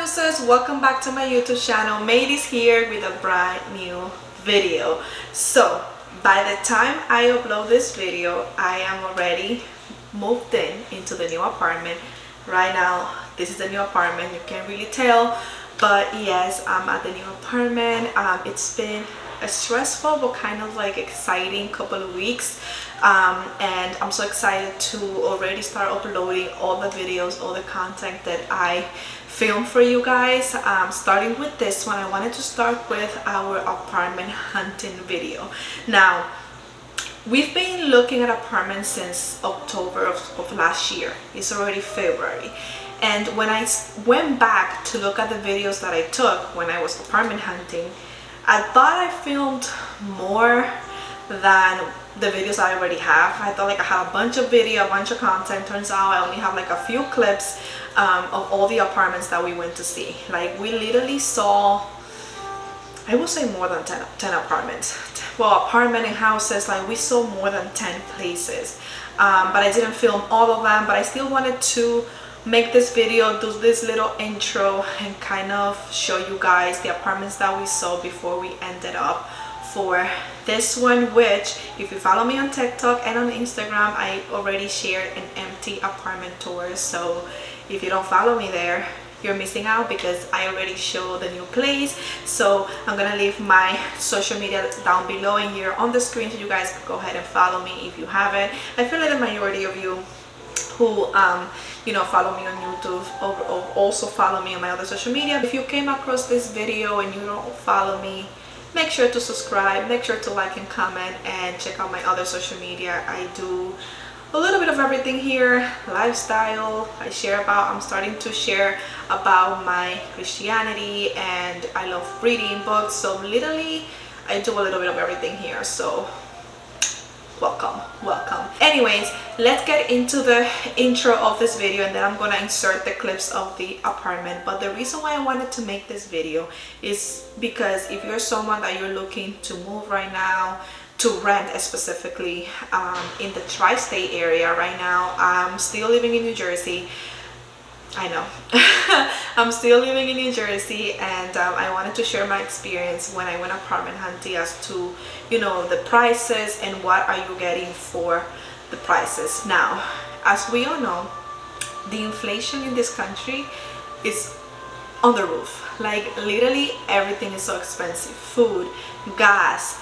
users, welcome back to my YouTube channel. Meirys here with a brand new video. So by the time I upload this video, I am already moved into the new apartment. Right now this is the new apartment. You can't really tell, but yes, I'm at the new apartment. It's been a stressful but kind of like exciting couple of weeks, and I'm so excited to already start uploading all the videos, all the content that I film for you guys. Starting with this one, I wanted to start with our apartment hunting video. Now, we've been looking at apartments since October of last year. It's already February, and when I went back to look at the videos that I took when I was apartment hunting, I thought I filmed more than the videos I already have. I thought like I had a bunch of video, a bunch of content. Turns out I only have like a few clips of all the apartments that we went to see. Like we literally saw, I would say more than 10 apartments. Well, apartment and houses, like we saw more than 10 places. But I didn't film all of them, but I still wanted to make this video, do this little intro and kind of show you guys the apartments that we saw before we ended up for this one, which if you follow me on TikTok and on Instagram, I already shared an empty apartment tour. So if you don't follow me there, you're missing out because I already showed the new place. So I'm gonna leave my social media down below and here on the screen so you guys can go ahead and follow me if you haven't. I feel like the majority of you who follow me on YouTube or also follow me on my other social media. If you came across this video and you don't follow me, make sure to subscribe, make sure to like and comment, and check out my other social media. I do a little bit of everything here. Lifestyle, I'm starting to share about my Christianity, and I love reading books. So literally I do a little bit of everything here. So welcome. Anyways, let's get into the intro of this video, and then I'm gonna insert the clips of the apartment. But the reason why I wanted to make this video is because if you're someone that you're looking to move right now, to rent specifically in the tri-state area right now. I'm still living in New Jersey. I know. I'm still living in New Jersey, and I wanted to share my experience when I went apartment hunting as to the prices and what are you getting for the prices. Now, as we all know, the inflation in this country is on the roof. Like literally everything is so expensive. Food, gas,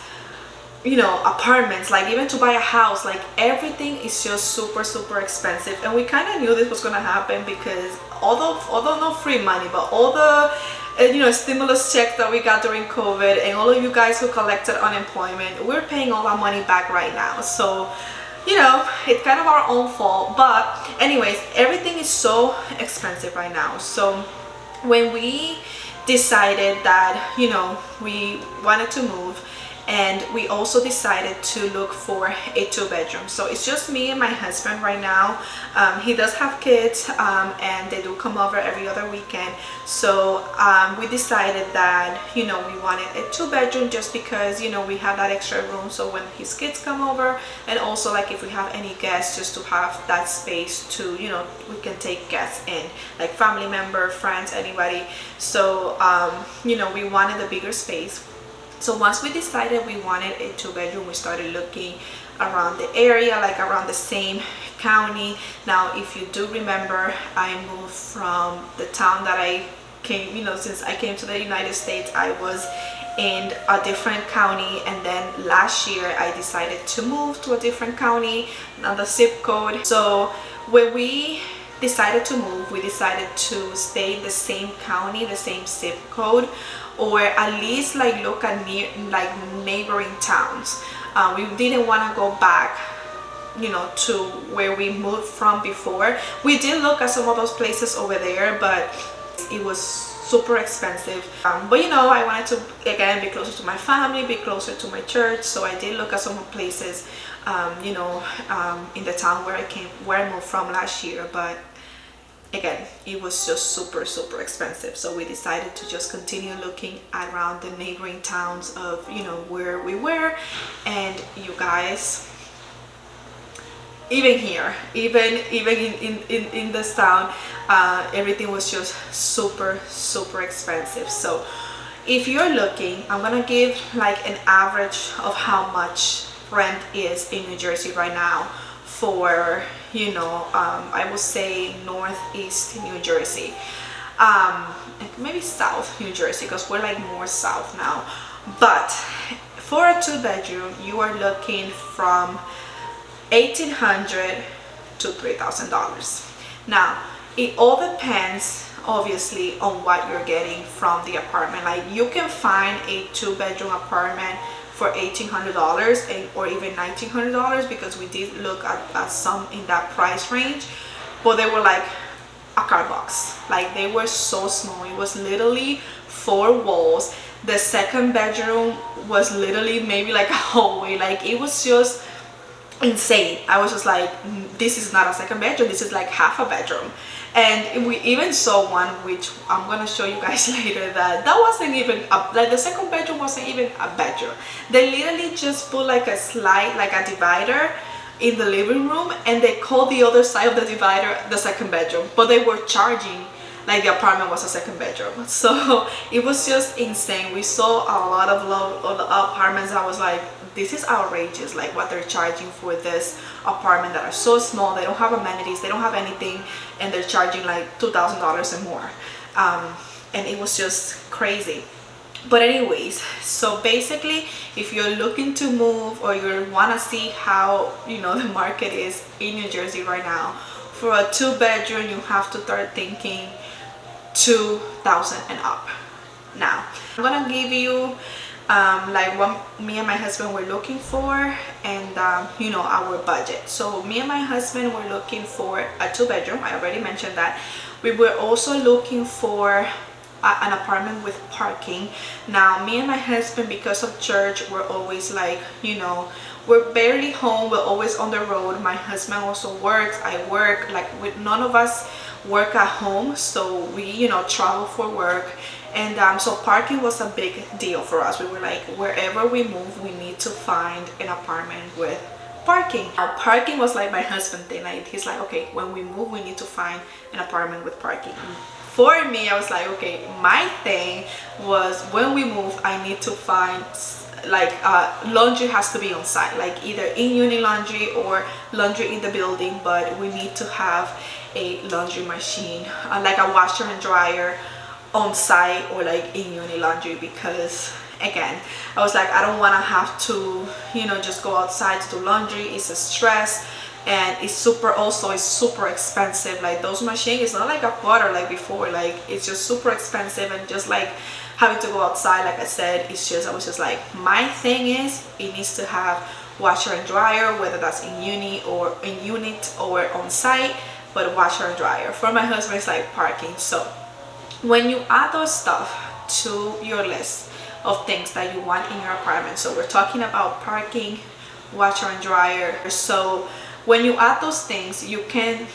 apartments, like even to buy a house, like everything is just super expensive. And we kind of knew this was going to happen because although no free money, but all the stimulus checks that we got during COVID, and all of you guys who collected unemployment, we're paying all our money back right now. So it's kind of our own fault. But anyways, everything is so expensive right now. So when we decided that we wanted to move, and we also decided to look for a 2-bedroom. So it's just me and my husband right now. He does have kids, and they do come over every other weekend. So we decided that we wanted a 2-bedroom just because we have that extra room, so when his kids come over, and also like if we have any guests, just to have that space to we can take guests in, like family member, friends, anybody. So we wanted a bigger space. So once we decided we wanted a 2-bedroom, we started looking around the area, like around the same county. Now, if you do remember, I moved from the town that I came, since I came to the United States, I was in a different county, and then last year I decided to move to a different county, another zip code. So when we decided to move, we decided to stay in the same county, the same zip code, or at least like look at neighboring towns. We didn't want to go back to where we moved from before. We did look at some of those places over there, but it was super expensive. But I wanted to again be closer to my family, be closer to my church. So I did look at some places in the town where I moved from last year, but again, it was just super expensive. So we decided to just continue looking around the neighboring towns of where we were. And you guys, even here, even in this town, everything was just super expensive. So if you're looking, I'm gonna give like an average of how much rent is in New Jersey right now for, you know, I would say northeast New Jersey, maybe south New Jersey, because we're like more south now. But for a 2-bedroom, you are looking from $1,800 to $3,000. Now it all depends obviously on what you're getting from the apartment. Like you can find a 2-bedroom apartment for $1,800 or even $1,900, because we did look at some in that price range, but they were like a car box. Like they were so small. It was literally 4 walls. The second bedroom was literally maybe like a hallway. Like it was just insane. I was just like, this is not a second bedroom, this is like half a bedroom. And we even saw one, which I'm gonna show you guys later, that wasn't even like the second bedroom wasn't even a bedroom. They literally just put like a slide, like a divider in the living room, and they called the other side of the divider the second bedroom, but they were charging like the apartment was a second bedroom. So it was just insane. We saw a lot of low apartments. I was like, this is outrageous, like what they're charging for this apartment that are so small. They don't have amenities, they don't have anything, and they're charging like $2,000 and more. And it was just crazy. But anyways, so basically if you're looking to move, or you want to see how, you know, the market is in New Jersey right now, for a 2-bedroom you have to start thinking 2,000 and up. Now I'm gonna give you like what me and my husband were looking for, and you know, our budget. So me and my husband were looking for a 2-bedroom. I already mentioned that. We were also looking for an apartment with parking. Now me and my husband, because of church, we're always like, you know, we're barely home, we're always on the road. My husband also works, I work, like none of us work at home, so we, you know, travel for work. And so parking was a big deal for us. We were like, wherever we move, we need to find an apartment with parking. Parking was like my husband thing. Like he's like, okay, when we move, we need to find an apartment with parking. For me, I was like, okay, my thing was when we move, I need to find like laundry has to be on site, like either in uni laundry or laundry in the building, but we need to have a laundry machine, like a washer and dryer on site, or like in uni laundry, because again, I was like, I don't want to have to, you know, just go outside to do laundry. It's a stress, and it's super expensive. Like those machines, it's not like a quarter like before. Like it's just super expensive, and just like having to go outside, like I said, it's just, I was just like, my thing is it needs to have washer and dryer, whether that's in uni or in unit or on site, but washer and dryer. For my husband, it's like parking. So when you add those stuff to your list of things that you want in your apartment, so we're talking about parking, washer and dryer. So when you add those things, you can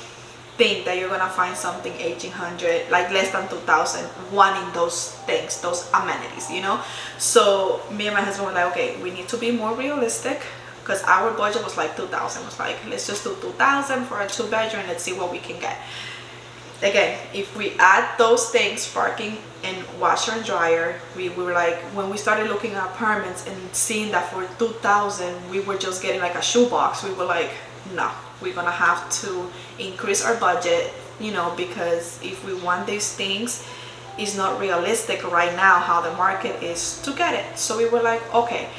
think that you're gonna find something 1,800, like less than 2,000, wanting those things, those amenities, you know. So me and my husband were like, okay, we need to be more realistic, because our budget was like 2,000. It was like, let's just do 2,000 for a 2-bedroom, let's see what we can get. Again, if we add those things, parking and washer and dryer, we were like, when we started looking at apartments and seeing that for 2,000 we were just getting like a shoebox, we were like, no, we're gonna have to increase our budget, you know, because if we want these things, it's not realistic right now how the market is to get it. So we were like, okay,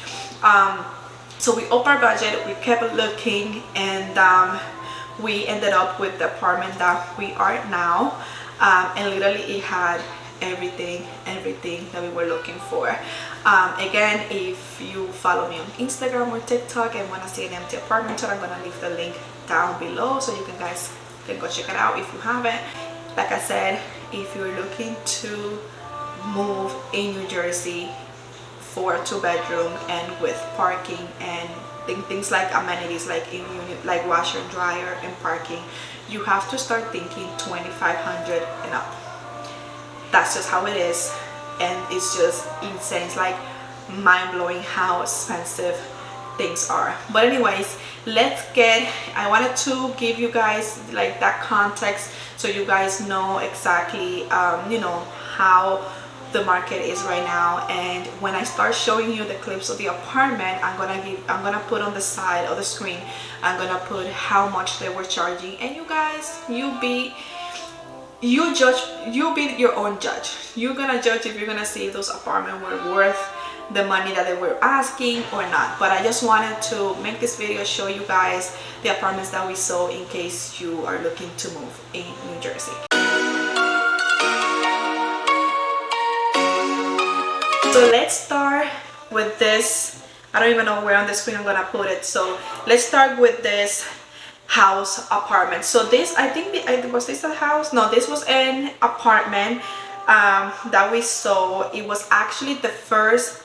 so we upped our budget, we kept looking, and we ended up with the apartment that we are now, and literally it had everything that we were looking for. Again, if you follow me on Instagram or TikTok and want to see an empty apartment tour, I'm gonna leave the link down below so you guys can go check it out if you haven't. Like I said, if you're looking to move in New Jersey for a 2-bedroom and with parking and things like amenities, like in unit, like washer and dryer and parking, you have to start thinking 2,500 and up. That's just how it is, and it's just insane. It's like mind-blowing how expensive things are. But anyways, I wanted to give you guys like that context so you guys know exactly you know, how the market is right now. And when I start showing you the clips of the apartment, I'm gonna put on the side of the screen, I'm gonna put how much they were charging, and you guys, you'll be your own judge. You're gonna judge if you're gonna see if those apartments were worth the money that they were asking or not. But I just wanted to make this video, show you guys the apartments that we saw in case you are looking to move in New Jersey. So let's start with this. I don't even know where on the screen I'm gonna put it. So let's start with this house apartment. So this, I think, was this a house? No, this was an apartment that we saw. It was actually the first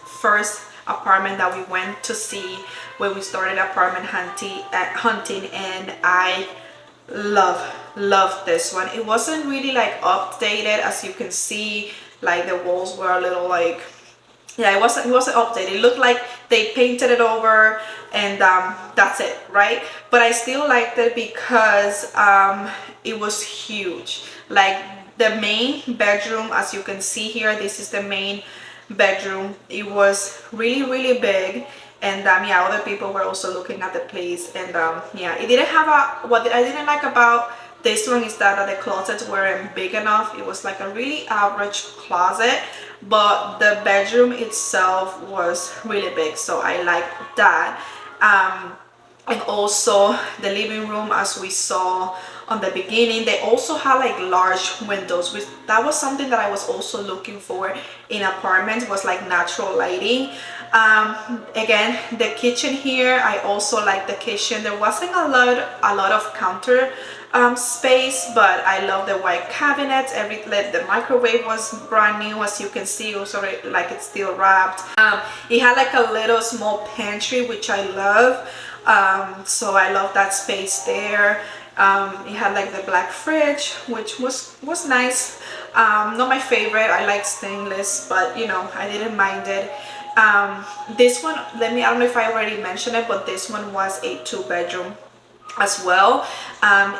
apartment that we went to see when we started apartment hunting, and I love this one. It wasn't really like updated, as you can see, like the walls were a little like, yeah, it wasn't updated. It looked like they painted it over and that's it, right? But I still liked it because it was huge. Like the main bedroom, as you can see here, this is the main bedroom. It was really big, and yeah, other people were also looking at the place. And yeah, it didn't have what I didn't like about this one is that the closets weren't big enough. It was like a really average closet, but the bedroom itself was really big, so I like that. And also the living room, as we saw on the beginning, they also had like large windows, which that was something that I was also looking for in apartments, was like natural lighting. Again, the kitchen here, I also like the kitchen. There wasn't a lot of counter space, but I love the white cabinets. The microwave was brand new, as you can see. Also, like, it's still wrapped. It had like a little small pantry, which I love. So I love that space there. It had like the black fridge, which was nice. Not my favorite. I like stainless, but you know, I didn't mind it. This one, I don't know if I already mentioned it, but this one was a 2-bedroom as well.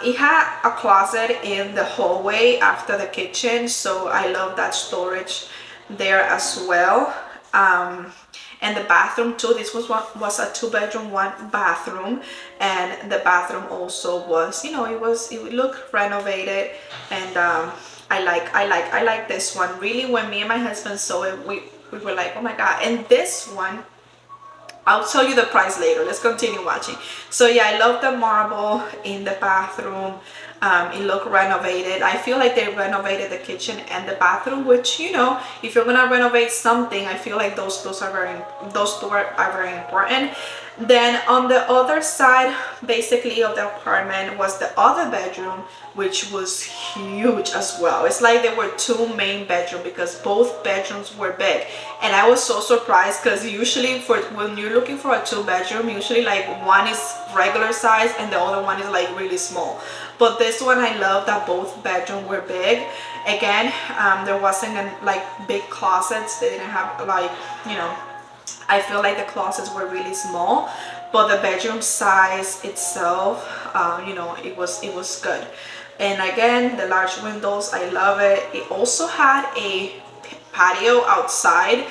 It had a closet in the hallway after the kitchen, so I love that storage there as well. And the bathroom too, this was a 2-bedroom, 1 bathroom, and the bathroom also was, you know, it looked renovated. And I like this one really. When me and my husband saw it, we were like, oh my god. And this one, I'll tell you the price later. Let's continue watching. So yeah, I love the marble in the bathroom. It looked renovated. I feel like they renovated the kitchen and the bathroom, which, you know, if you're gonna renovate something, I feel like those two are very important. Then on the other side, basically, of the apartment was the other bedroom, which was huge as well. It's like there were 2 main bedrooms because both bedrooms were big. And I was so surprised because usually when you're looking for a 2-bedroom, usually like one is regular size and the other one is like really small. But this one, I love that both bedrooms were big. Again, there wasn't like big closets. They didn't have like, you know, I feel like the closets were really small, but the bedroom size itself, you know, it was good. And again, the large windows, I love it. It also had a patio outside.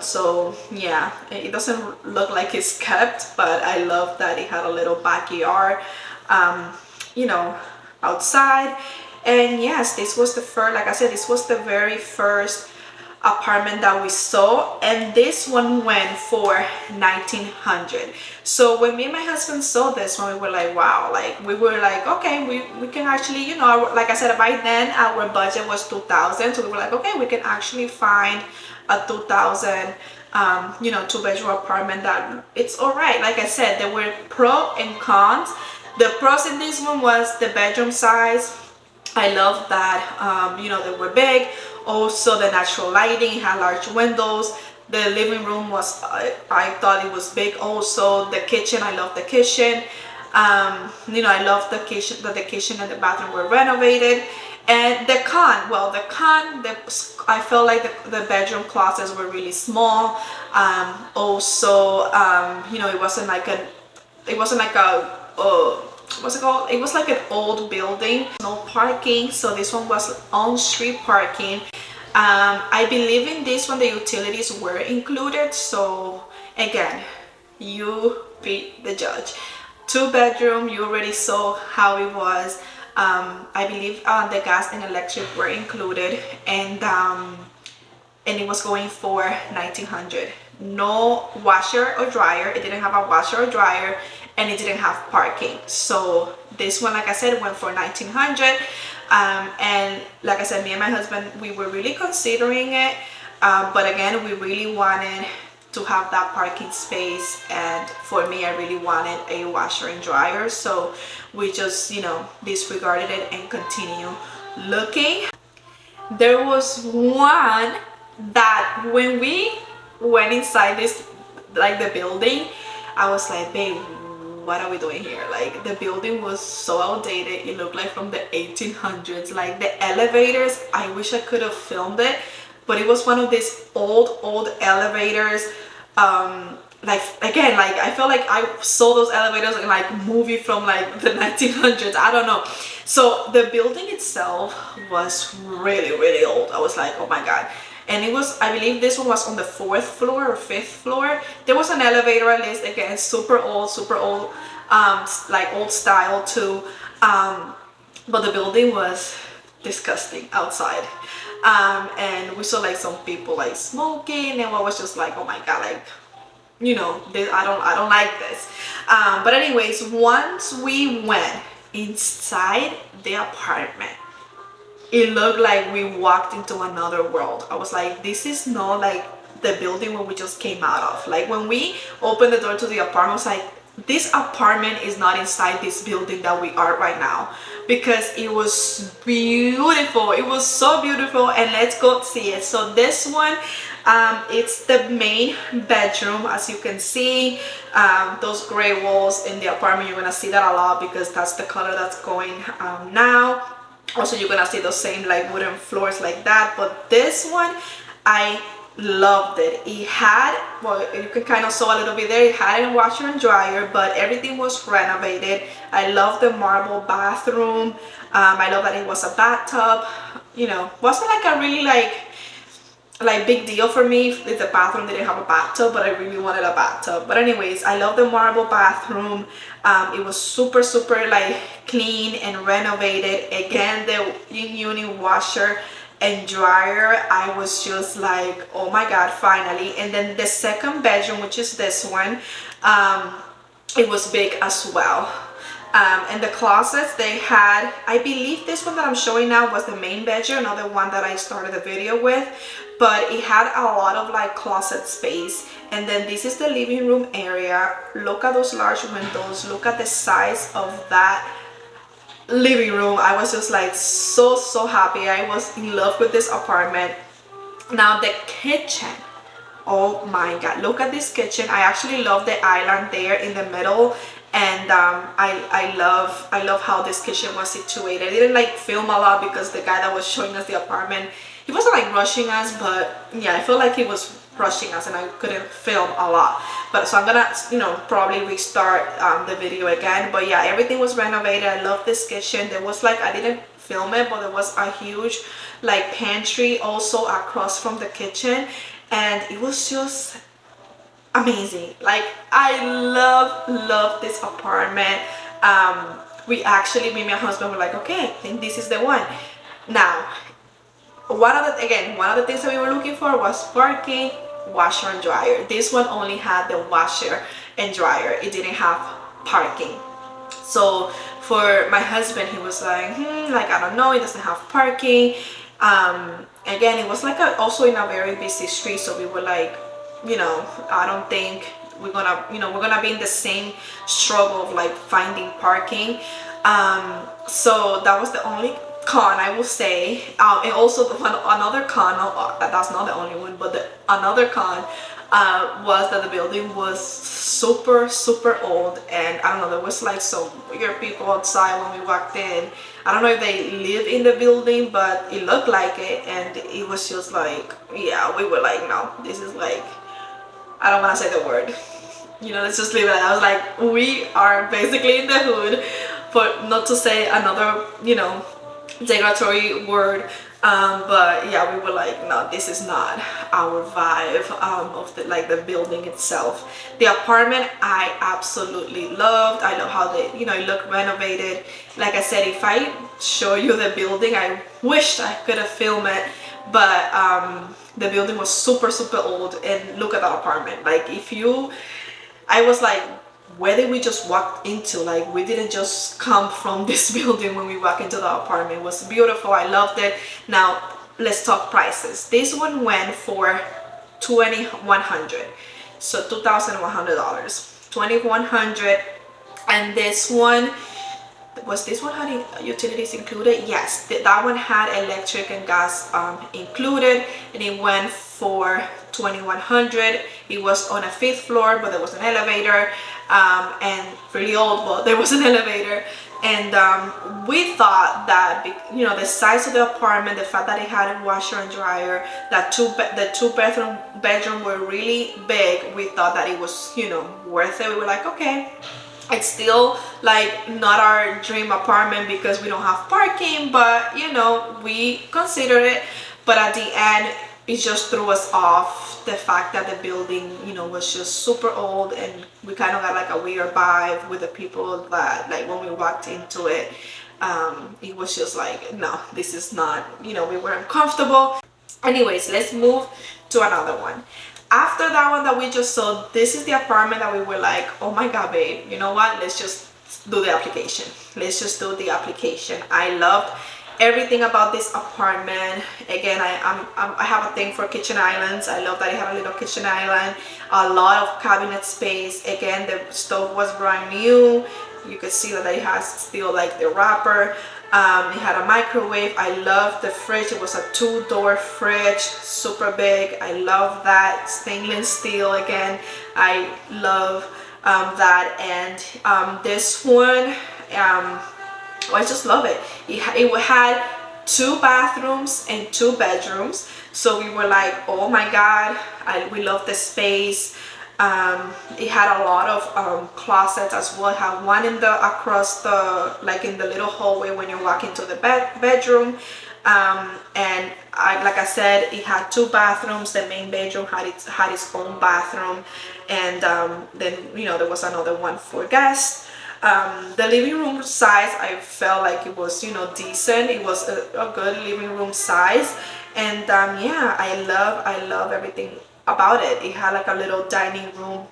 So yeah, it doesn't look like it's kept, but I love that it had a little backyard, you know, outside. And yes, this was the first, like I said, this was the very first apartment that we saw, and this one went for $1,900. So when me and my husband saw this one, we were like, wow, like we were like, okay, we can actually, you know, like I said, by then our budget was $2,000, so we were like, okay, we can actually find a $2,000 you know, 2-bedroom apartment that it's all right. Like I said, there were pros and cons. The pros in this one was the bedroom size. I love that, you know, they were big. Also the natural lighting, had large windows. The living room was, I thought it was big. Also the kitchen, I love the kitchen. You know, I love the kitchen, that the kitchen and the bathroom were renovated. And the con, well, I felt like the bedroom closets were really small. Also, you know, it wasn't like a what's it called? It was like an old building, no parking. So this one was on-street parking. I believe in this one the utilities were included. So again, you be the judge. 2 bedroom, you already saw how it was. I believe the gas and electric were included, and it was going for 1900. No washer or dryer. It didn't have a washer or dryer, and it didn't have parking. So this one, like I said, went for 1900. And like I said, me and my husband, we were really considering it, but again, we really wanted to have that parking space, and for me, I really wanted a washer and dryer. So we just, you know, disregarded it and continue looking. There was one that when we went inside this, like the building, I was like, babe, what are we doing here? Like, the building was so outdated. It looked like from the 1800s. Like, the elevators, I wish I could have filmed it, but it was one of these old elevators. Like, again, like, I felt like I saw those elevators in like movie from like the 1900s. I don't know. So the building itself was really old. I was like, oh my god. And it was, I believe this one was on the 4th floor or 5th floor. There was an elevator, at least, again, super old, like old style too. But the building was disgusting outside. And we saw like some people like smoking, and I was just like, oh my god, like, you know, I don't like this. But anyways, once we went inside the apartment, it looked like we walked into another world. I was like, this is not like the building where we just came out of. Like, when we opened the door to the apartment, I was like, this apartment is not inside this building that we are right now, because it was beautiful. It was so beautiful. And let's go see it. So this one, it's the main bedroom. As you can see, those gray walls in the apartment, you're gonna see that a lot because that's the color that's going now. Also, you're gonna see those same like wooden floors like that. But this one, I loved it. It had, well, you can kind of saw a little bit there, it had a washer and dryer, but everything was renovated. I love the marble bathroom. I love that it was a bathtub. You know, wasn't like a really like big deal for me if the bathroom didn't have a bathtub, but I really wanted a bathtub. But anyways, I love the marble bathroom. It was super like clean and renovated. Again, the in-unit washer and dryer, I was just like, oh my god, finally. And then the second bedroom, which is this one, it was big as well. And the closets, they had, I believe this one that I'm showing now was the main bedroom, not the one that I started the video with, but it had a lot of like closet space. And then this is the living room area. Look at those large windows. Look at the size of that living room. I was just like so happy. I was in love with this apartment. Now the kitchen, oh my god, look at this kitchen. I actually love the island there in the middle. And I love how this kitchen was situated. I didn't like film a lot because the guy that was showing us the apartment, he wasn't like rushing us, but yeah, I felt like he was rushing us and I couldn't film a lot. But so I'm gonna, you know, probably restart the video again. But yeah, everything was renovated. I love this kitchen. There was like, I didn't film it, but there was a huge like pantry also across from the kitchen, and it was just amazing. Like, I love this apartment. We actually, me and my husband were like, okay, I think this is the one. Now, one of the things that we were looking for was parking, washer and dryer. This one only had the washer and dryer. It didn't have parking. So for my husband, he was like, like, I don't know, it doesn't have parking. Again, it was like also in a very busy street, so we were like, you know, I don't think we're gonna be in the same struggle of like finding parking. So that was the only con, I will say. And also another con, that's not the only one, but another con, was that the building was super old, and I don't know, there was like some weird people outside when we walked in. I don't know if they live in the building, but it looked like it, and it was just like, yeah, we were like, no, this is like, I don't want to say the word, you know, let's just leave it at that. I was like, we are basically in the hood, for not to say another, you know, derogatory word. But yeah, we were like, no, this is not our vibe, of the, like, the building itself. The apartment I absolutely loved. I love how they, you know, it looked renovated. Like I said, if I show you the building, I wished I could have filmed it, but the building was super old. And look at the apartment. Like, if you, I was like, where did we just walk into? Like, we didn't just come from this building when we walked into the apartment. It was beautiful. I loved it. Now let's talk prices. This one went for $2,100, so $2,100, 2,100. And this one, was this one had utilities included? Yes, that one had electric and gas included, and it went for 2,100. It was on a 5th floor, but there was an elevator, and really old, but there was an elevator. And we thought that, you know, the size of the apartment, the fact that it had a washer and dryer, that the two bedroom were really big, we thought that it was, you know, worth it. We were like, okay. It's still like not our dream apartment because we don't have parking, but you know, we consider it. But at the end, it just threw us off, the fact that the building, you know, was just super old, and we kind of got like a weird vibe with the people that, like, when we walked into it, it was just like, no, this is not, you know, we weren't comfortable. Anyways, let's move to another one. After that one that we just saw, this is the apartment that we were like, oh my god, babe, you know what, let's just do the application. Let's just do the application. I loved everything about this apartment. Again, I have a thing for kitchen islands. I love that it had a little kitchen island, a lot of cabinet space. Again, the stove was brand new. You could see that it has still like the wrapper. It had a microwave. I love the fridge. It was a 2-door fridge, super big. I love that. Stainless steel again. I love that. And this one, I just love it. It had 2 bathrooms and 2 bedrooms. So we were like, oh my god, we love the space. It had a lot of closets as well. It had one in the across the, like in the little hallway when you walk into the bedroom, and like I said, it had 2 bathrooms. The main bedroom had its own bathroom, and then, you know, there was another one for guests. The living room size, I felt like it was, you know, decent. It was a good living room size, and yeah, I love everything about it. It had like a little dining room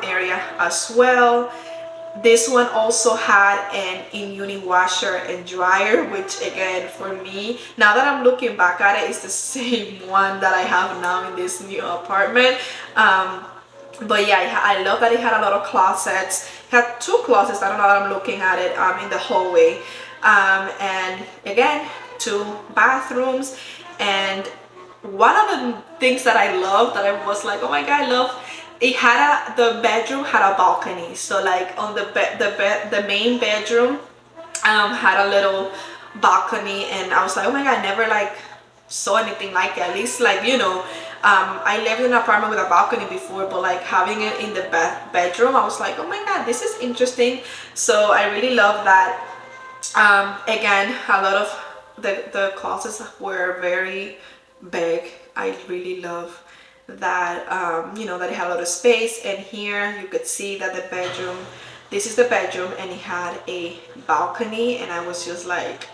area as well. This one also had an in-unit washer and dryer, which again, for me, now that I'm looking back at it, it's the same one that I have now in this new apartment. But yeah, I love that it had a lot of closets. It had 2 closets, I don't know that I'm looking at it, in the hallway. And again, 2 bathrooms. And one of the things that I love, that I was like, oh my god, I love, it had the bedroom had a balcony. So like on the main bedroom had a little balcony, and I was like, oh my god, I never like saw anything like it. At least, like, you know, I lived in an apartment with a balcony before, but like having it in the bedroom, I was like, oh my god, this is interesting. So I really love that. Again, a lot of the closets were very big. I really love that, you know, that it had a lot of space. And here you could see that the bedroom, this is the bedroom, and it had a balcony, and I was just like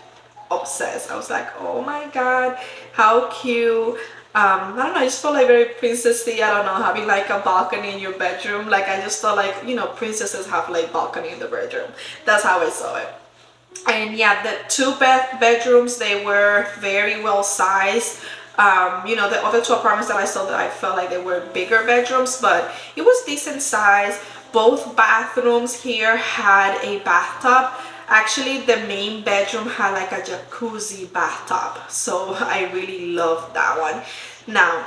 obsessed. I was like, oh my god, how cute. I don't know, I just felt like very princessy. I don't know, having like a balcony in your bedroom. Like, I just felt like, you know, princesses have like balcony in the bedroom. That's how I saw it. And yeah, the 2 bedrooms, they were very well sized. You know, the other 2 apartments that I saw, that I felt like they were bigger bedrooms, but it was decent size. Both bathrooms here had a bathtub. Actually, the main bedroom had like a jacuzzi bathtub, so I really loved that one. Now,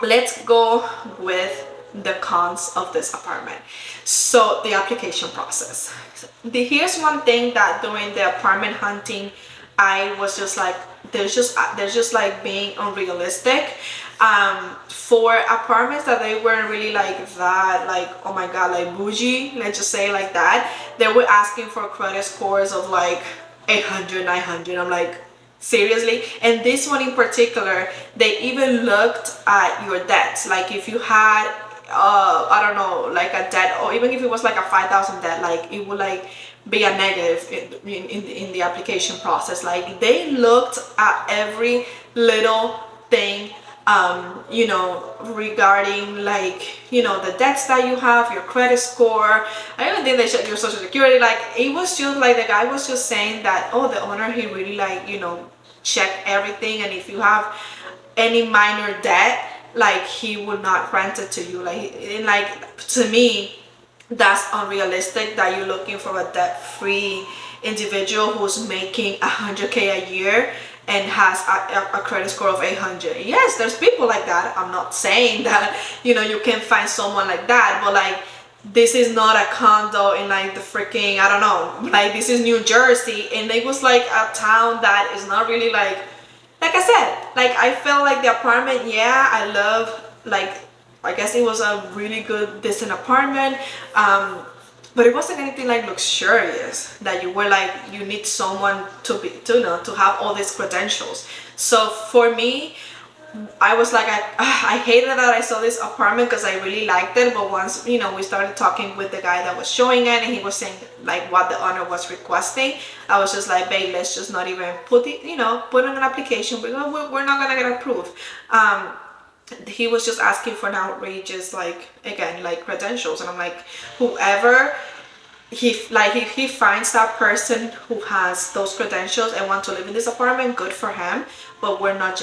let's go with the cons of this apartment. So the application process. Here's one thing that during the apartment hunting, I was just like, there's just like being unrealistic. For apartments that they weren't really like that, like, oh my god, like bougie, let's just say like that, they were asking for credit scores of like 800, 900. I'm like, seriously? And this one in particular, they even looked at your debts. Like if you had I don't know, like a debt, or even if it was like a 5,000 debt, like it would like be a negative in the application process. Like they looked at every little thing, you know, regarding like, you know, the debts that you have, your credit score. I even think they checked your social security. Like it was just like, the guy was just saying that, oh, the owner, he really like, you know, check everything, and if you have any minor debt, like he would not grant it to you. Like, and like, to me, that's unrealistic that you're looking for a debt-free individual who's making 100K a year and has a credit score of 800. Yes, there's people like that. I'm not saying that, you know, you can find someone like that, but like, this is not a condo in like the freaking, I don't know, like this is New Jersey, and it was like a town that is not really like I said, like I felt like the apartment, yeah, I love, like, I guess it was a really good, decent apartment, but it wasn't anything like luxurious that you were like, you need someone to be, to know, to have all these credentials. So for me, I was like, I hated that I saw this apartment because I really liked it, but once, you know, we started talking with the guy that was showing it, and he was saying like what the owner was requesting, I was just like, babe, let's just not even put it, you know, put in an application, we're not gonna get approved. He was just asking for an outrageous, like, again, like credentials, and I'm like, whoever he finds that person who has those credentials and want to live in this apartment, good for him, but we're not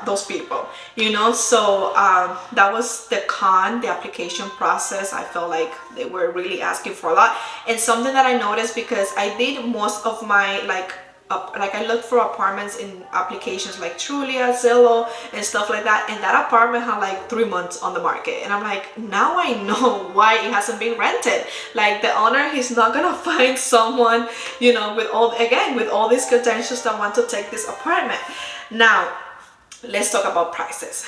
those people, you know. So that was the con, the application process. I felt like they were really asking for a lot. And something that I noticed, because I did most of my like I looked for apartments in applications like Trulia, Zillow, and stuff like that, and that apartment had like 3 months on the market, and I'm like, now I know why it hasn't been rented. Like the owner, he's not gonna find someone, you know, with all these credentials that want to take this apartment. Now let's talk about prices.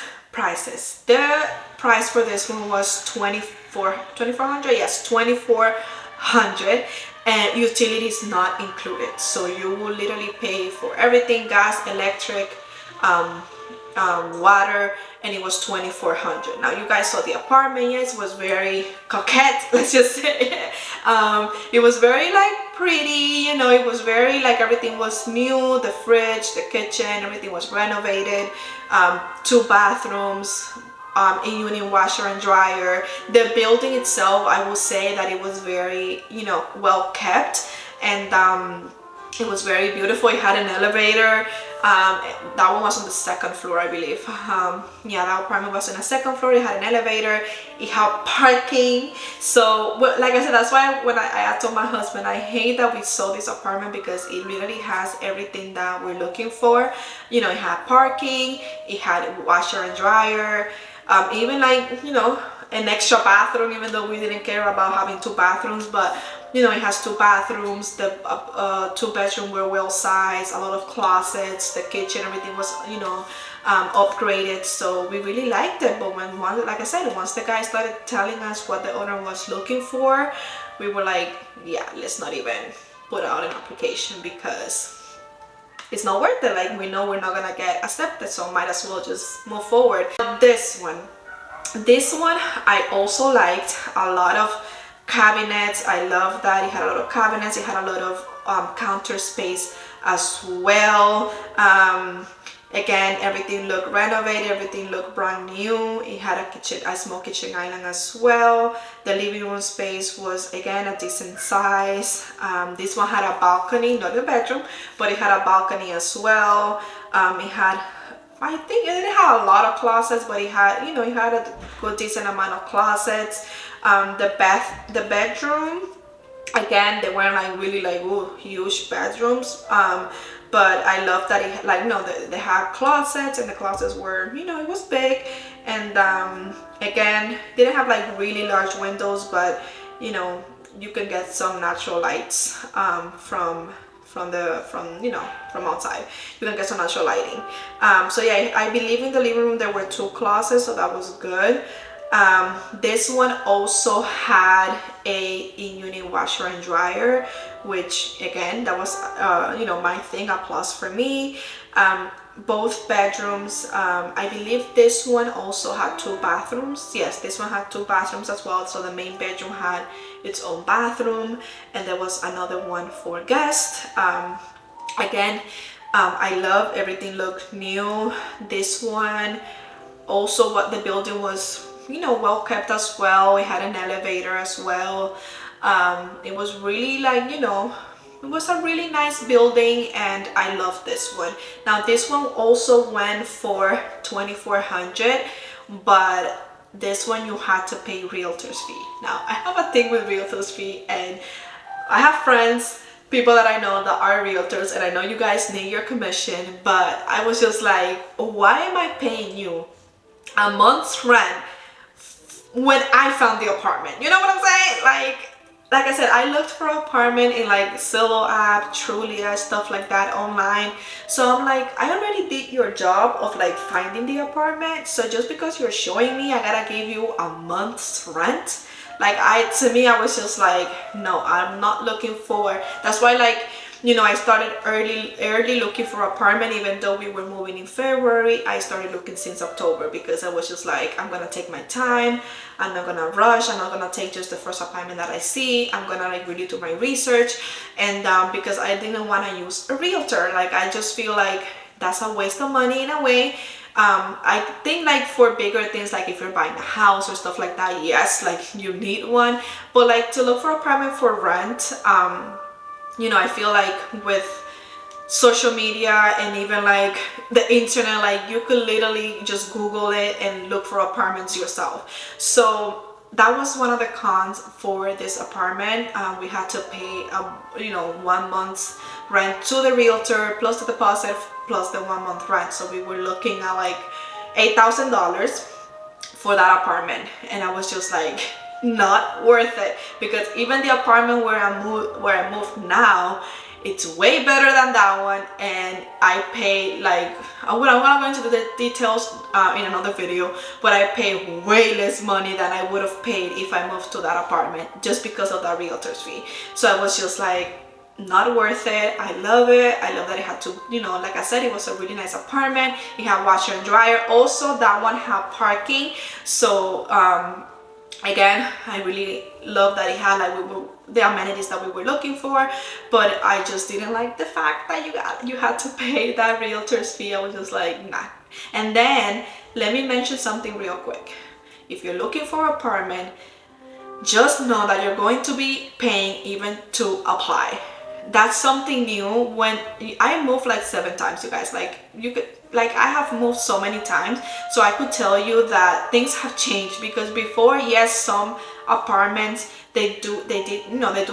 The price for this one was 2400, yes, 2400, and utilities not included. So you will literally pay for everything, gas, electric, water, and it was 2400. Now you guys saw the apartment. Yes, it was very coquette, let's just say. It was very like pretty, you know, it was very like, everything was new, the fridge, the kitchen, everything was renovated. 2 bathrooms, in-unit washer and dryer. The building itself, I will say that it was very, you know, well kept, and it was very beautiful. It had an elevator. That one was on the 2nd floor, I believe. Yeah, that apartment was on the 2nd floor. It had an elevator. It had parking. So, like I said, that's why when I told my husband, I hate that we sold this apartment, because it literally has everything that we're looking for. You know, it had parking. It had washer and dryer. Even like, you know, an extra bathroom, even though we didn't care about having 2 bathrooms, but you know, it has 2 bathrooms. The 2 bedroom were well sized, a lot of closets, the kitchen, everything was, you know, upgraded. So we really liked it. But when like I said, once the guy started telling us what the owner was looking for, we were like, yeah, let's not even put out an application, because it's not worth it. Like, we know we're not gonna get accepted, so might as well just move forward. This one I also liked. A lot of cabinets. I love that it had a lot of cabinets. It had a lot of counter space as well. Again, everything looked renovated, everything looked brand new. It had a small kitchen island as well. The living room space was, again, a decent size. This one had a balcony, not a bedroom, but it had a balcony as well. It had, I think it didn't have a lot of closets, but it had, you know, it had a good decent amount of closets. The bedroom, again, they weren't like really like, ooh, huge bedrooms, but I love that it, like, you know, they had closets, and the closets were, you know, it was big. And again, didn't have like really large windows, but you know, you can get some natural lights from you know, from outside. You can get some natural lighting. So yeah, I believe in the living room there were 2 closets, so that was good. This one also had a in-unit washer and dryer, which again, that was you know, my thing, a plus for me. Both bedrooms, I believe this one also had 2 bathrooms. Yes, this one had 2 bathrooms as well. So the main bedroom had its own bathroom, and there was another one for guests. Again, I love everything looked new. This one also, what the building was, you know, well kept as well. It had an elevator as well. It was really like, you know, it was a really nice building, and I love this one. Now this one also went for $2,400, but this one you had to pay realtor's fee. Now I have a thing with realtor's fee, and I have friends, people that I know that are realtors, and I know you guys need your commission, but I was just like, why am I paying you a month's rent when I found the apartment? You know what I'm saying? Like I said, I looked for an apartment in like Zillow app, Trulia, stuff like that online. So I'm like, I already did your job of like finding the apartment. So just because you're showing me, I gotta give you a month's rent. Like, to me, I was just like, no, I'm not looking for. That's why, like, you know, I started early looking for apartment. Even though we were moving in February, I started looking since October, because I was just like, I'm gonna take my time. I'm not gonna rush. I'm not gonna take just the first apartment that I see. I'm gonna like really do my research. And because I didn't want to use a realtor, like, I just feel like that's a waste of money in a way. I think like for bigger things, like if you're buying a house or stuff like that, yes, like you need one. But like to look for apartment for rent, you know, I feel like with social media and even like the internet, like you could literally just Google it and look for apartments yourself. So that was one of the cons for this apartment. We had to pay you know, 1 month's rent to the realtor, plus the deposit, plus the 1 month rent. So we were looking at like $8,000 for that apartment, and I was just like, not worth it. Because even the apartment where I moved now, it's way better than that one, and I pay like, I'm gonna go into the details in another video, but I pay way less money than I would have paid if I moved to that apartment, just because of that realtor's fee. So I was just like, not worth it. I love it. I love that it had to, you know, like I said, it was a really nice apartment. It had washer and dryer. Also, that one had parking. So again, I really love that it had like the amenities that we were looking for, but I just didn't like the fact that you had to pay that realtor's fee. I was just like, nah. And then let me mention something real quick. If you're looking for an apartment, just know that you're going to be paying even to apply. That's something new. When I moved like 7 times, you guys, like you could, like I have moved so many times, so I could tell you that things have changed. Because before, yes, some apartments they do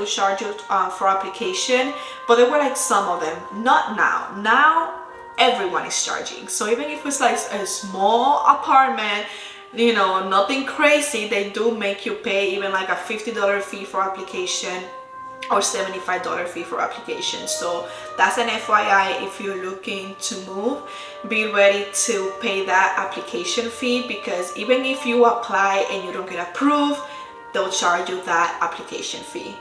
charge you for application, but there were like some of them. Not now. Now everyone is charging. So even if it's like a small apartment, you know, nothing crazy, they do make you pay even like a $50 fee for application, or $75 fee for application. So that's an FYI. If you're looking to move, be ready to pay that application fee, because even if you apply and you don't get approved, they'll charge you that application fee.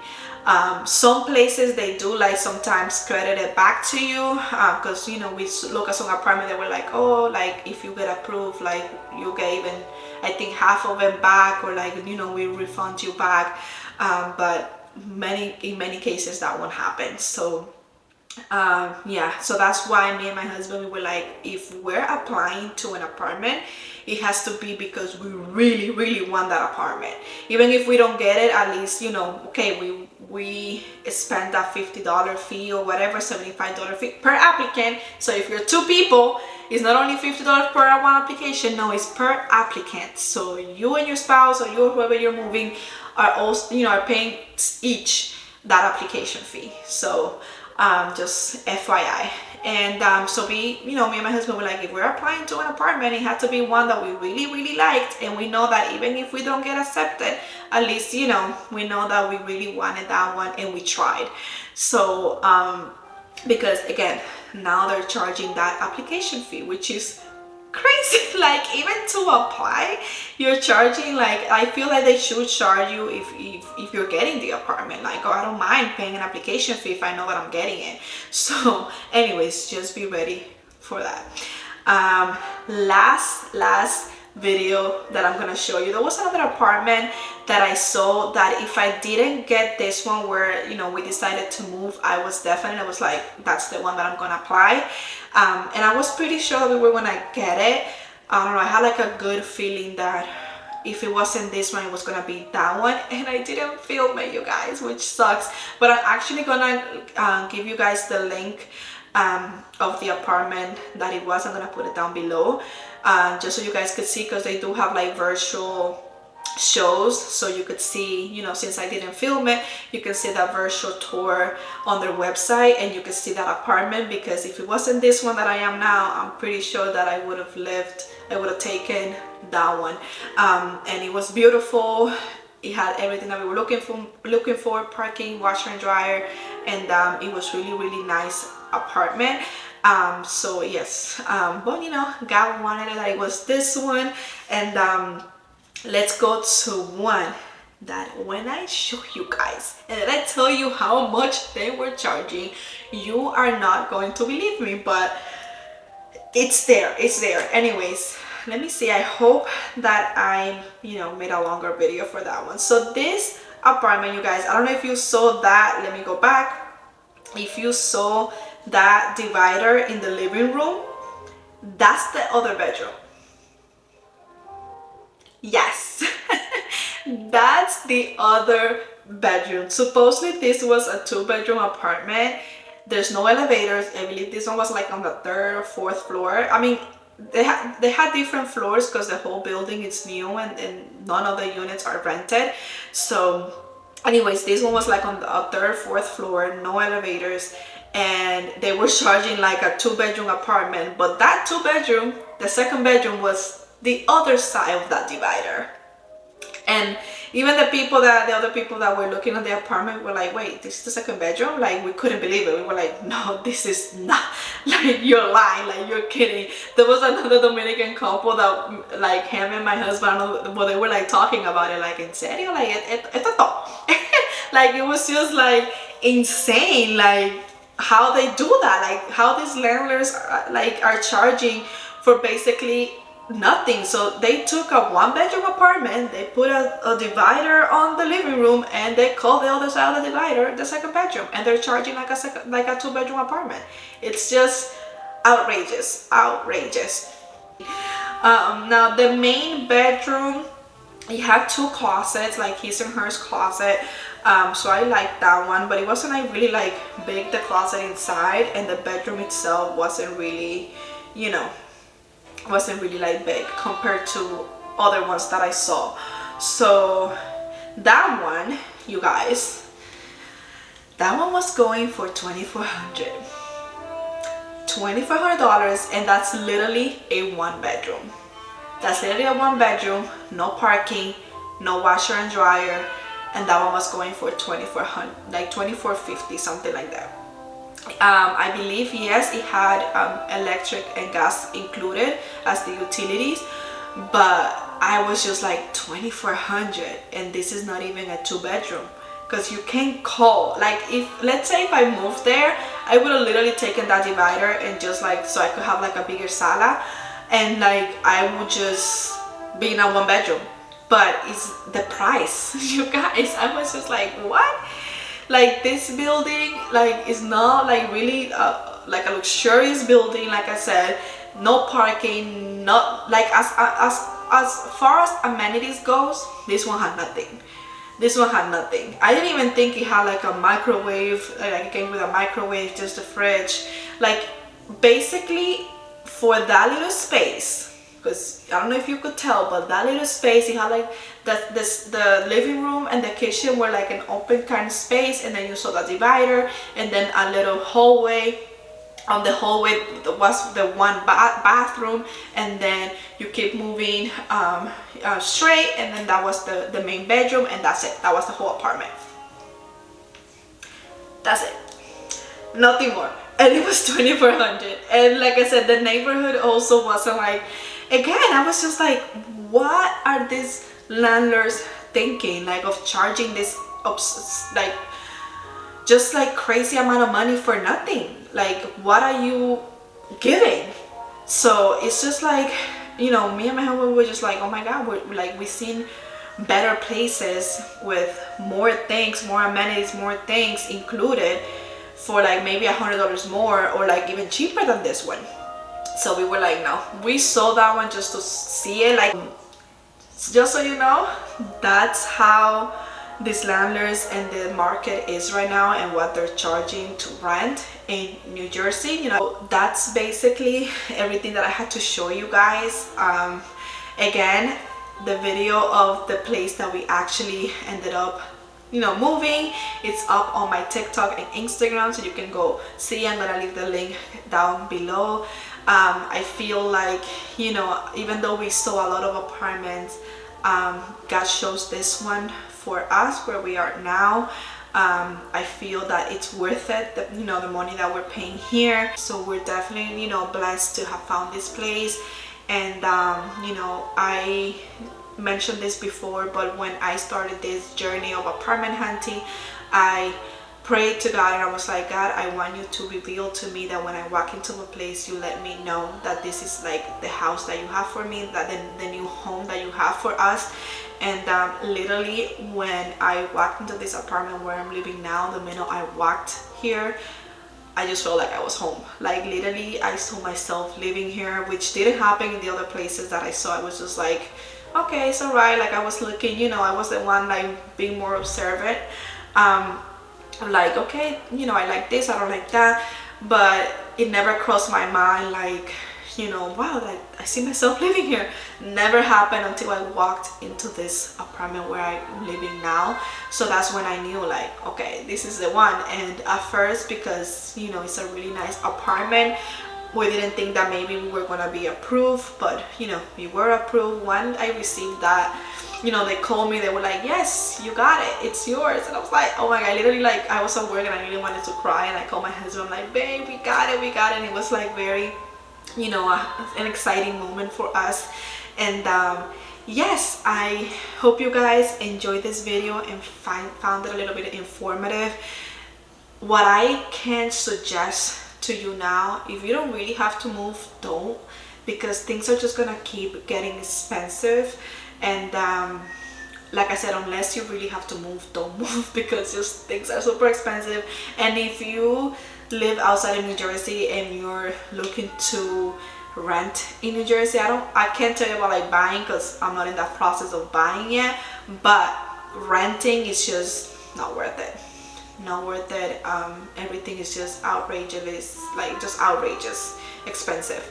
Some places they do like sometimes credit it back to you, because you know, we look at some apartment that were like, oh, like if you get approved, like you get even, I think, half of it back, or like, you know, we refund you back. But in many cases that won't happen. So yeah, so that's why me and my husband, we were like, if we're applying to an apartment, it has to be because we really want that apartment. Even if we don't get it, at least, you know, okay, we spend that $50 fee or whatever, $75 fee per applicant. So if you're 2 people, it's not only $50 per one application, no, it's per applicant. So you and your spouse, or you or whoever you're moving, are also, you know, are paying each that application fee. So just FYI. And so me and my husband were like, if we're applying to an apartment, it had to be one that we really, really liked, and we know that even if we don't get accepted, at least we know that we really wanted that one and we tried. So because again, now they're charging that application fee, which is crazy. Like, even to apply, you're charging, like, I feel like they should charge you if you're getting the apartment. Like, oh, I don't mind paying an application fee if I know that I'm getting it. So anyways, just be ready for that. Last video that I'm gonna show you, there was another apartment that I saw that if I didn't get this one where we decided to move, I was like, that's the one that I'm gonna apply. And I was pretty sure that we were gonna get it. I don't know, I had like a good feeling that if it wasn't this one, it was gonna be that one, and I didn't film it, you guys, which sucks. But I'm actually gonna give you guys the link of the apartment that it was. I'm gonna put it down below, just so you guys could see, because they do have like virtual shows, so you could see, since I didn't film it, you can see that virtual tour on their website, and you can see that apartment. Because if it wasn't this one that I am now, I'm pretty sure that I would have taken that one. And it was beautiful. It had everything that we were looking for: parking, washer and dryer, and it was really, really nice apartment. So yes, but God wanted it that it was this one. And let's go to one that when I show you guys and I tell you how much they were charging, you are not going to believe me, but it's there. Anyways, let me see. I hope that I made a longer video for that one. So this apartment, you guys, I don't know if you saw that. Let me go back. If you saw that divider in the living room, that's the other bedroom. Yes. That's the other bedroom. Supposedly this was a 2-bedroom apartment. There's no elevators. I believe this one was like on the 3rd or 4th floor. I mean, they had different floors because the whole building is new, and none of the units are rented. So anyways, this one was like on the 3rd, 4th floor, no elevators, and they were charging like a 2-bedroom apartment. But that 2-bedroom, the 2nd bedroom, was the other side of that divider. And even the other people that were looking at the apartment were like, wait, this is the 2nd bedroom? Like, we couldn't believe it. We were like, no, this is not, like, you're lying, like, you're kidding. There was another Dominican couple that, like, him and my husband, well, they were like talking about it, like, in serio, like, like, it was just like insane, like how they do that, like how these landlords are charging for basically nothing. So they took a 1-bedroom apartment, they put a divider on the living room, and they call the other side of the divider the 2nd bedroom, and they're charging like a 2-bedroom apartment. It's just outrageous. Now the main bedroom, it had 2 closets, like his and hers closet. So I liked that one, but it wasn't like really like big, the closet inside, and the bedroom itself wasn't really like big compared to other ones that I saw. So that one, you guys, that one was going for $2,400, and that's literally a 1-bedroom. That's literally a 1-bedroom, no parking, no washer and dryer, and that one was going for $2,400, like $2,450, something like that. I believe, yes, it had electric and gas included as the utilities, but I was just like, $2,400, and this is not even a 2-bedroom. Because you can call, like, if let's say if I moved there, I would have literally taken that divider and just like, so I could have like a bigger sala, and like I would just be in a 1-bedroom. But it's the price, you guys. I was just like, what? Like, this building, like, is not like really like a luxurious building. Like I said, no parking, not like as far as amenities goes, this one had nothing. I didn't even think it had like a microwave, like it came with a microwave, just a fridge. Like, basically for that little space, because I don't know if you could tell, but that little space, it had like the living room and the kitchen were like an open kind of space, and then you saw the divider, and then a little hallway, on the hallway was the one bathroom, and then you keep moving straight, and then that was the main bedroom, and that's it. That was the whole apartment. That's it, nothing more. And it was 2,400. And like I said, the neighborhood also wasn't like, again, I was just like, what are these landlords thinking, like, of charging this like just like crazy amount of money for nothing? Like, what are you giving? So it's just like, you know, me and my husband were just like, oh my god, we've seen better places with more things, more amenities, more things included, for like maybe $100 more, or like even cheaper than this one. So we were like, no, we saw that one just to see it. Like, just so you know, that's how these landlords and the market is right now, and what they're charging to rent in New Jersey. You know, that's basically everything that I had to show you guys. Again, the video of the place that we actually ended up, you know, moving, it's up on my TikTok and Instagram, so you can go see. I'm gonna leave the link down below. I feel like, you know, even though we saw a lot of apartments, God chose this one for us where we are now. I feel that it's worth it, you know, the money that we're paying here. So we're definitely, you know, blessed to have found this place. And you know, I mentioned this before, but when I started this journey of apartment hunting, I prayed to God, and I was like, God, I want you to reveal to me that when I walk into a place, you let me know that this is like the house that you have for me, that the new home that you have for us. And literally, when I walked into this apartment where I'm living now, the minute I walked here, I just felt like I was home. Like, literally, I saw myself living here, which didn't happen in the other places that I saw. I was just like, okay, it's all right. Like, I was looking, you know, I was the one like being more observant. Like, okay, you know, I like this, I don't like that, but it never crossed my mind like, you know, wow, like, I see myself living here. Never happened until I walked into this apartment where I'm living now. So that's when I knew, like, okay, this is the one. And at first, because, you know, it's a really nice apartment, we didn't think that maybe we were gonna be approved, but, you know, we were approved. When I received that, you know, they called me, they were like, yes, you got it, it's yours. And I was like, oh my god, literally, like, I was at work and I really wanted to cry, and I called my husband, I'm like, babe, we got it, we got it. And it was like very, you know, an exciting moment for us. And yes, I hope you guys enjoyed this video and found it a little bit informative. What I can suggest to you now, if you don't really have to move, don't, because things are just gonna keep getting expensive. And like I said, unless you really have to move, don't move, because just things are super expensive. And if you live outside of New Jersey and you're looking to rent in New Jersey, I can't tell you about like buying, because I'm not in that process of buying yet, but renting is just not worth it. Not worth it. Everything is just outrageous, like just outrageous expensive.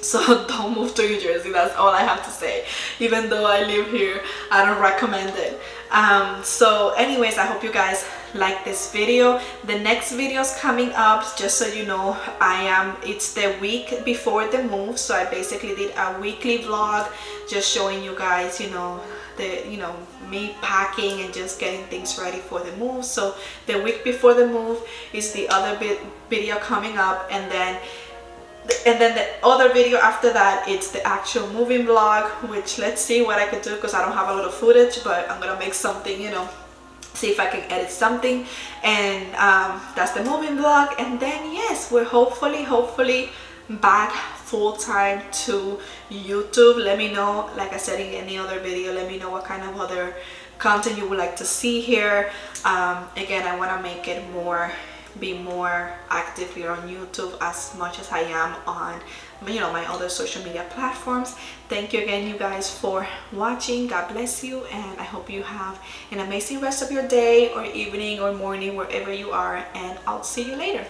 So don't move to New Jersey, that's all I have to say. Even though I live here, I don't recommend it. So anyways, I hope you guys like this video. The next video is coming up, just so you know. It's the week before the move, so I basically did a weekly vlog just showing you guys, you know, me packing and just getting things ready for the move. So the week before the move is the other video coming up, and then the other video after that, it's the actual moving vlog, which let's see what I could do, because I don't have a lot of footage, but I'm gonna make something, you know, see if I can edit something. And that's the moving vlog. And then yes, we're hopefully back full-time to YouTube. Let me know, like I said in any other video, let me know what kind of other content you would like to see here. Again, I want to make it be more active here on YouTube as much as I am on, you know, my other social media platforms. Thank you again, you guys, for watching. God bless you, and I hope you have an amazing rest of your day or evening or morning, wherever you are, and I'll see you later.